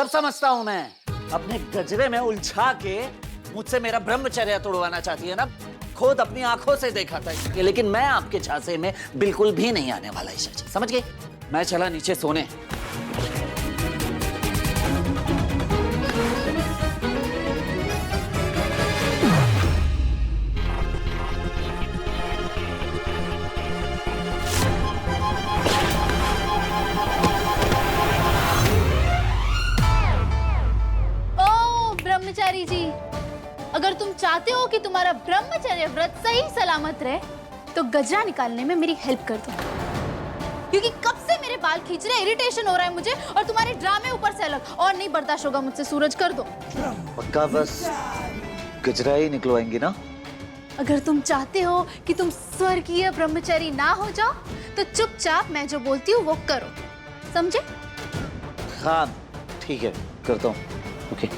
सब समझता हूं मैं। अपने गजरे में उलझा के मुझसे मेरा ब्रह्मचर्य तोड़वाना चाहती है ना। खुद अपनी आंखों से देखा था इसके, लेकिन मैं आपके झांसे में बिल्कुल भी नहीं आने वाला ईशा जी, समझ गई? मैं चला नीचे सोने। ब्रह्मचारी जी, अगर तुम चाहते हो कि तुम्हारा ब्रह्मचर्य व्रत सही सलामत रहे तो गजरा निकालने में मेरी हेल्प कर दो, क्योंकि कब से मेरे बाल खींच रहे, इरिटेशन हो रहा है मुझे, और तुम्हारे ड्रामे ऊपर से अलग, और नहीं बर्दाश्त होगा मुझसे। सूरज कर दो। पक्का बस गजरा ही निकलवाएंगी ना? अगर तुम चाहते हो कि तुम स्वर्गीय ब्रह्मचारी ना हो जाओ तो चुपचाप मैं जो बोलती हूँ वो करो, समझे? हाँ ठीक है, करता हूँ। ओके।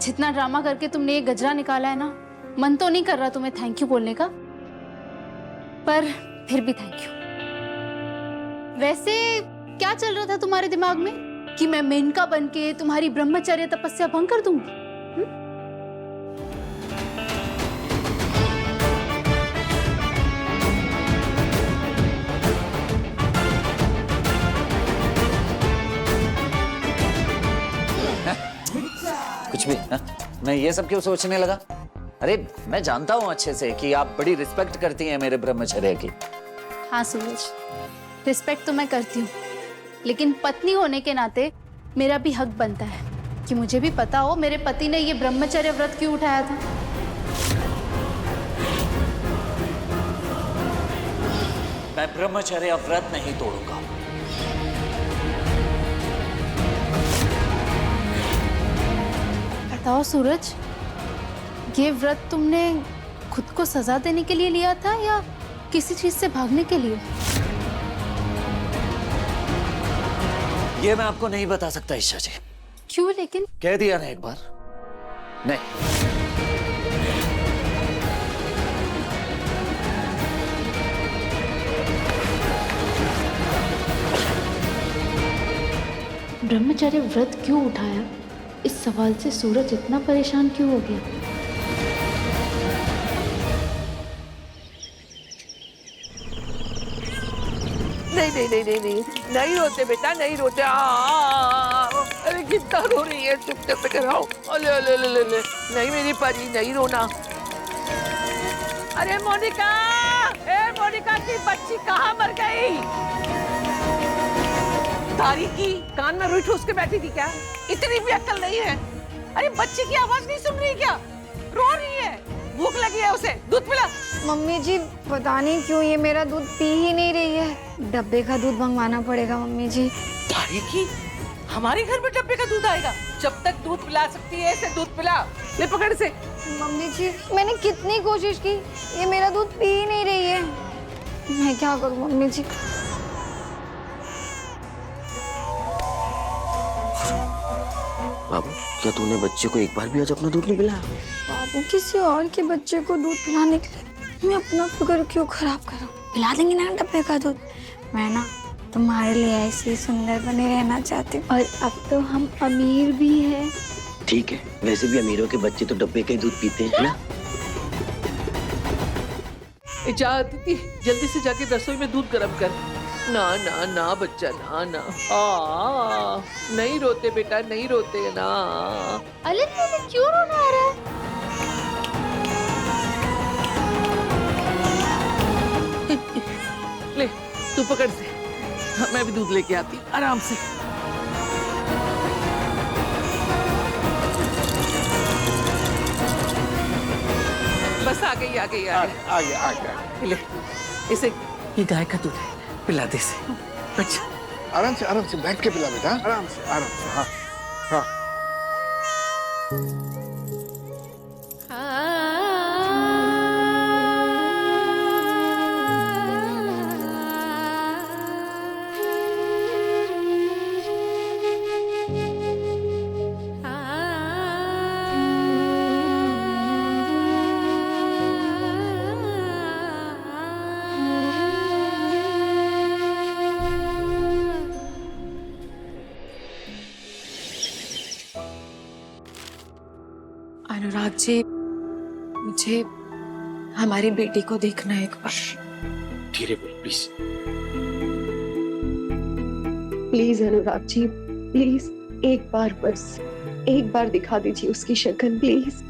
जितना ड्रामा करके तुमने ये गजरा निकाला है ना, मन तो नहीं कर रहा तुम्हें थैंक यू बोलने का, पर फिर भी थैंक यू। वैसे क्या चल रहा था तुम्हारे दिमाग में कि मैं मेनका बनके तुम्हारी ब्रह्मचर्य तपस्या भंग कर दूंगी? कुछ भी हा? मैं ये सब क्यों सोचने लगा? अरे मैं जानता हूँ अच्छे से कि आप बड़ी रिस्पेक्ट करती हैं मेरे ब्रह्मचर्य की। हाँ सूरज, रिस्पेक्ट तो मैं करती हूँ, लेकिन पत्नी होने के नाते मेरा भी हक बनता है कि मुझे भी पता हो मेरे पति ने ये ब्रह्मचर्य व्रत क्यों उठाया था। मैं ब्रह्मचर्य व्रत नहीं तोड़ूंगा। बताओ सूरज, ये व्रत तुमने खुद को सजा देने के लिए लिया था या किसी चीज से भागने के लिए? ये मैं आपको नहीं बता सकता ईशा जी। क्यों लेकिन? कह दिया ना एक बार, नहीं। ब्रह्मचर्य व्रत क्यों उठाया, इस सवाल से सूरज इतना परेशान क्यों हो गया? नहीं नहीं नहीं नहीं नहीं नहीं रोते बेटा, नहीं रोते। अरे कितना रो रही है, चुप चुप कराओ। अले अले अले अले, नहीं मेरी परी, नहीं रोना। अरे मोनिका, मोनिका की बच्ची कहाँ मर गई? तारी की कान में रुई ठूस के बैठी थी क्या? इतनी भी अक्ल नहीं है? अरे बच्ची की आवाज नहीं सुन रही क्या? रो रही है, भूख लगी है उसे, दूध पिला। मम्मी जी पता नहीं क्यों ये मेरा दूध पी ही नहीं रही है, डब्बे का दूध मंगवाना पड़ेगा मम्मी जी। तारी की, हमारे घर में डब्बे का दूध आएगा? जब तक दूध पिला सकती है इसे दूध पिला। ले पकड़ से। मम्मी जी मैंने कितनी कोशिश की, ये मेरा दूध पी ही नहीं रही है, मैं क्या करूं मम्मी जी? बाबू, क्या तूने बच्चे को एक बार भी आज अपना दूध नहीं पिलाया? बाबू किसी और के बच्चे को दूध पिलाने के लिए मैं अपना फिक्र क्यों खराब करूं? पिला देंगे ना डब्बे का दूध। मैं ना तुम्हारे लिए ऐसी सुंदर बने रहना चाहती हूँ, और अब तो हम अमीर भी हैं। ठीक है, वैसे भी अमीरों के बच्चे तो डब्बे का ही दूध पीते हैं ना। जा दीदी, जल्दी से जाके रसोई में दूध गर्म कर। ना ना ना बच्चा, ना ना। नहीं रोते बेटा, नहीं रोते ना। अरे क्यों रोना आ रहा है? ले तू पकड़ से। हाँ, मैं भी दूध लेके आती, आराम से। बस आ गई, आ गई, आ गई। आ गया आ गया। ले इसे, ये गाय का दूध है, पिला दे इसे। अच्छा आराम से बैठ के पिला बेटा, आराम से हाँ हाँ। अनुराग जी, मुझे हमारी बेटी को देखना है एक बार। धीरे बोल please. Please Anurag ji, please एक बार, बस एक बार दिखा दीजिए उसकी शक्ल प्लीज।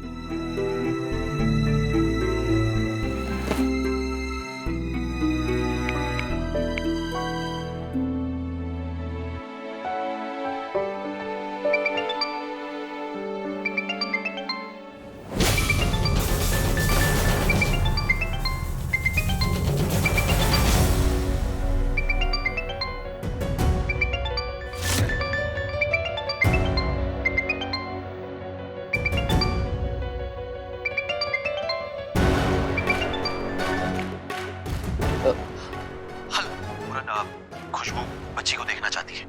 खुशबू बच्ची को देखना चाहती है।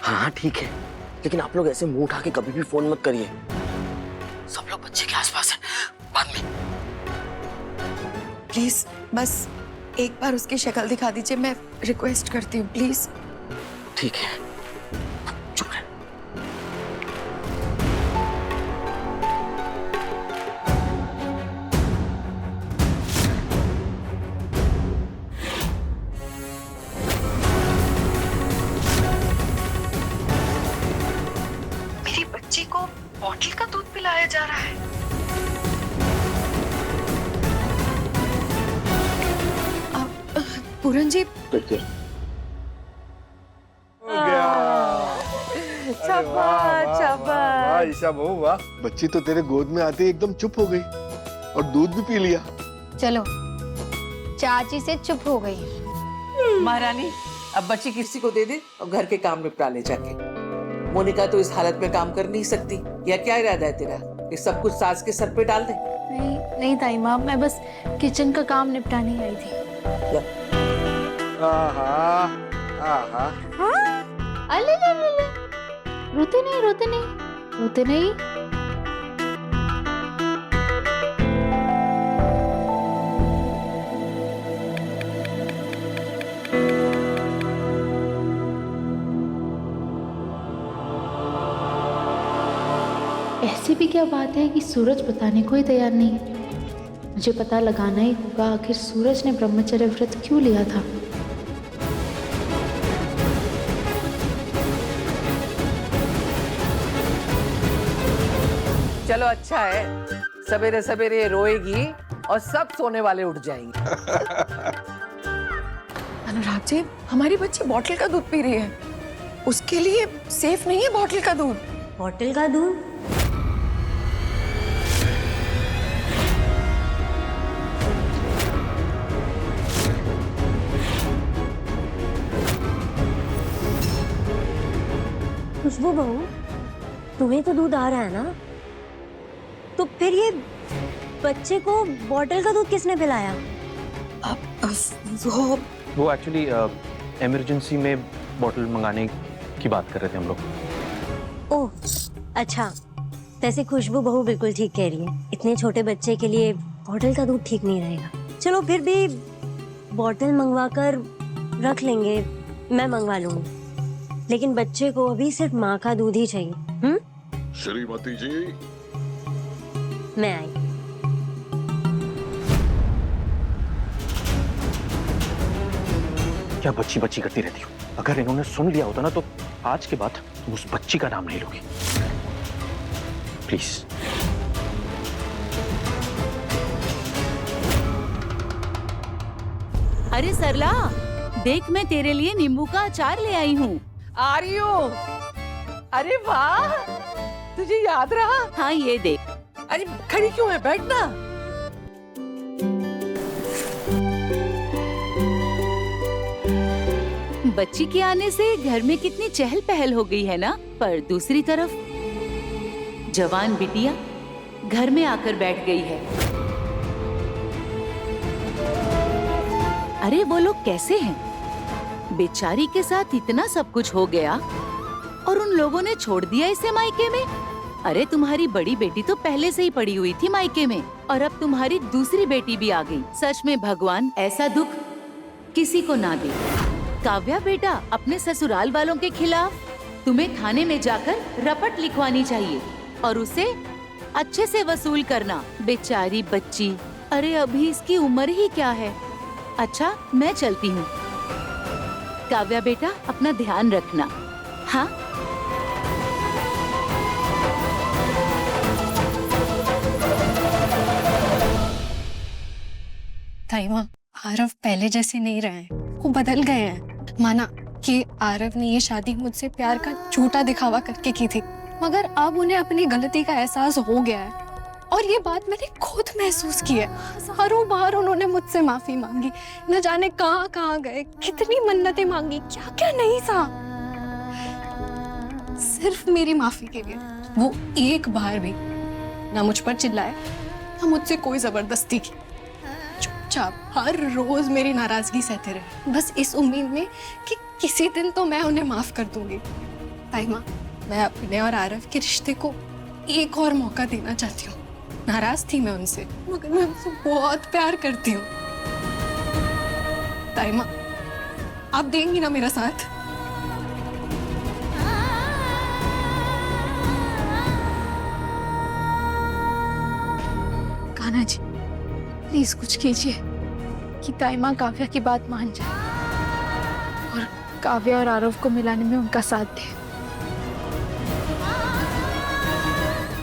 हाँ हाँ ठीक है, लेकिन आप लोग ऐसे मुंह उठा के कभी भी फोन मत करिए। सब लोग बच्चे के आसपास हैं। बाद में प्लीज बस एक बार उसकी शक्ल दिखा दीजिए, मैं रिक्वेस्ट करती हूँ प्लीज। ठीक है, चुप रह। मेरी बच्ची को बॉटल का दूध पिलाया जा रहा है। पूरन जी, वाह ईशा बहू वाह, बच्ची तो तेरे गोद में आते ही एकदम चुप हो गई और दूध भी पी लिया। चलो, चाची से चुप हो गई। महारानी, अब बच्ची किसी को दे दे और घर के काम निपटा ले जाके। मोनिका तो इस हालत में काम कर नहीं सकती, या क्या इरादा है तेरा? ये सब कुछ सास के सर पे डाल दे? नहीं नहीं ताई माँ, मैं बस किचन का काम निपटाने आई थी। अले ले ले ले, रोते नहीं रोते नहीं रोते नहीं। ऐसी भी क्या बात है कि सूरज बताने को ही तैयार नहीं है। मुझे पता लगाना ही होगा आखिर सूरज ने ब्रह्मचर्य व्रत क्यों लिया था। चलो अच्छा है, सवेरे सवेरे रोएगी और सब सोने वाले उठ जाएंगे। अनुराग जी, हमारी बच्ची बॉटल का दूध पी रही है, उसके लिए सेफ नहीं है बॉटल का दूध। बॉटल का दूध? खुशबू बहू, तुम्हें तो दूध आ रहा है ना, तो फिर ये बच्चे को बॉटल का दूध किसने पिलाया? वो एक्चुअली इमरजेंसी में बॉटल मंगाने की बात कर रहे थे हम लोग। ओह अच्छा, वैसे खुशबू बहू बिल्कुल ठीक कह रही है, इतने छोटे बच्चे के लिए बॉटल का दूध ठीक नहीं रहेगा। चलो फिर भी बॉटल मंगवा कर रख लेंगे, मैं मंगवा लूंगी, लेकिन बच्चे को अभी सिर्फ माँ का दूध ही चाहिए। श्रीमती जी, मैं आई। क्या बच्ची बच्ची करती रहती हो? अगर इन्होंने सुन लिया होता ना तो आज के बाद तुम उस बच्ची का नाम नहीं लोगी। प्लीज। अरे सरला, देख मैं तेरे लिए नींबू का अचार ले आई हूँ। आ रही हूँ। अरे वाह, तुझे याद रहा? हाँ ये देख। अरे खड़ी क्यों है, बैठना। बच्ची के आने से घर में कितनी चहल पहल हो गई है ना। पर दूसरी तरफ जवान बिटिया घर में आकर बैठ गई है। अरे वो लोग कैसे हैं? बेचारी के साथ इतना सब कुछ हो गया और उन लोगों ने छोड़ दिया इसे मायके में। अरे तुम्हारी बड़ी बेटी तो पहले से ही पड़ी हुई थी मायके में और अब तुम्हारी दूसरी बेटी भी आ गई। सच में भगवान ऐसा दुख किसी को ना दे। काव्या बेटा, अपने ससुराल वालों के खिलाफ तुम्हें थाने में जाकर रपट लिखवानी चाहिए और उसे अच्छे से वसूल करना। बेचारी बच्ची, अरे अभी इसकी उम्र ही क्या है। अच्छा मैं चलती हूँ। काव्या बेटा अपना ध्यान रखना। हाँ ताइमा, आरव पहले जैसे नहीं रहे हैं, वो बदल गए हैं। माना कि आरव ने ये शादी मुझसे प्यार का झूठा दिखावा करके की थी, मगर अब उन्हें अपनी गलती का एहसास हो गया है और ये बात मैंने खुद महसूस की है। हरों बार उन्होंने मुझसे माफी मांगी, न जाने कहाँ कहाँ गए, कितनी मन्नतें मांगी, क्या क्या नहीं था। सिर्फ मेरी माफी के लिए वो एक बार भी ना मुझ पर चिल्लाए, ना मुझसे कोई जबरदस्ती की। चुपचाप हर रोज मेरी नाराजगी सहते रहे, बस इस उम्मीद में कि किसी दिन तो मैं उन्हें माफ कर दूंगी। ताइमा, मैं अपने और आरव के रिश्ते को एक और मौका देना चाहती हूँ। नाराज थी मैं उनसे, मगर मैं उनसे बहुत प्यार करती हूँ। ताइमा, आप देंगी ना मेरा साथ? कान्हा जी, प्लीज कुछ कीजिए कि ताइमा काव्या की बात मान जाए और काव्या और आरव को मिलाने में उनका साथ दे।